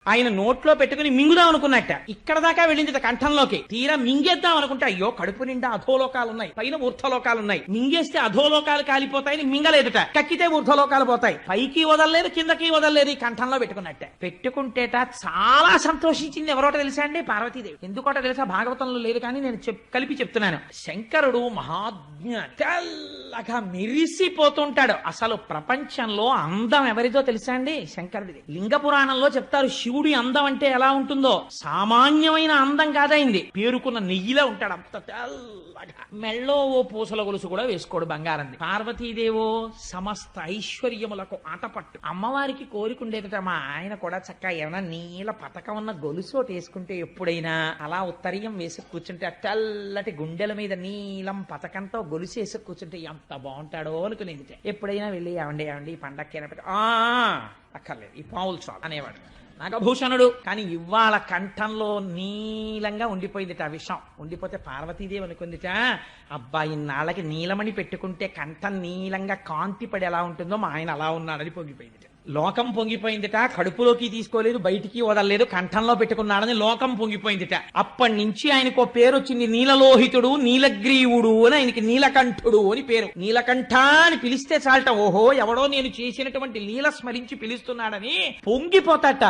ఆయన నోట్లో పెట్టుకుని మింగుదాం అనుకున్నట్ట. ఇక్కడ దాకా వెళ్ళింది కంఠంలోకి. తీరా మింగేద్దాం అనుకుంటే అయ్యో కడుపు నిండా అధోలోకాలు ఉన్నాయి, పైన ఊర్ధ్వలోకాలు ఉన్నాయి, మింగేస్తే అధోలోకాలు కాలిపోతాయని మింగలేదుట. కక్కితే ఊర్ధ్వలోకాలు పోతాయి. పైకి వదలలేదు, కిందకి వదలలేదు, ఈ కంఠంలో పెట్టుకున్నట్ట. పెట్టుకుంటేట చాలా సంతోషించింది. ఎవరోట తెలుసా అండి? పార్వతీదేవి. ఎందుకోట తెలుసా? భాగవతంలో లేదు కానీ నేను కలిపి చెప్తున్నాను. శంకరుడు మహాజ్ఞ, తెల్లగా మెరిసిపోతుంటాడు. అసలు ప్రపంచంలో అందం ఎవరిదో తెలుసా అండి? శంకరుడిది. లింగ పురాణంలో చెప్తారు శివుడి అందం అంటే ఎలా ఉంటుందో. సామాన్యమైన అందం కాదైంది. పేరుకున్న నెయ్యిలా ఉంటాడు, అంత తెల్లగా. మెళ్ళో ఓ పూసల గొలుసు కూడా వేసుకోడు, బంగారంది. పార్వతీదేవో సమస్త ఐశ్వర్యములకు ఆటపట్టు. అమ్మవారికి కోరికుండేదట, మా ఆయన కూడా చక్కగా ఏమైనా నీల పతకం ఉన్న గొలుసు వేసుకుంటే ఎప్పుడైనా అలా ఉత్తరీయం వేసి కూర్చుంటే ఆ తెల్లటి గుండెల మీద నీలం పతకంతో గొలుసు వేసి కూర్చుంటే ఎంత బాగుంటాడో అనుకునేది. ఎప్పుడైనా వెళ్ళి ఏమండి ఏమండి ఈ పండక్కి అక్కర్లేదు, ఈ పావులు చాలు అనేవాడు నాగభూషణుడు. కానీ ఇవాళ కంఠంలో నీలంగా ఉండిపోయిందిట ఆ విషయం. ఉండిపోతే పార్వతీదేవి అనుకుందిట, అబ్బాయి నాళ్ళకి నీలమణి పెట్టుకుంటే కంఠం నీలంగా కాంతి పడి ఎలా ఉంటుందో మా ఆయన అలా ఉన్నాడని పొంగిపోయిందిట. లోకం పొంగిపోయిందిట. కడుపులోకి తీసుకోలేదు, బయటికి వదలలేదు, కంఠంలో పెట్టుకున్నాడని లోకం పొంగిపోయిందిట. అప్పటి నుంచి ఆయనకు పేరు వచ్చింది, నీలలోహితుడు, నీలగ్రీవుడు అని. ఆయనకి నీలకంఠుడు అని పేరు. నీలకంఠ అని పిలిస్తే చాలట, ఓహో ఎవడో నేను చేసినటువంటి లీల స్మరించి పిలుస్తున్నాడని పొంగిపోతాట.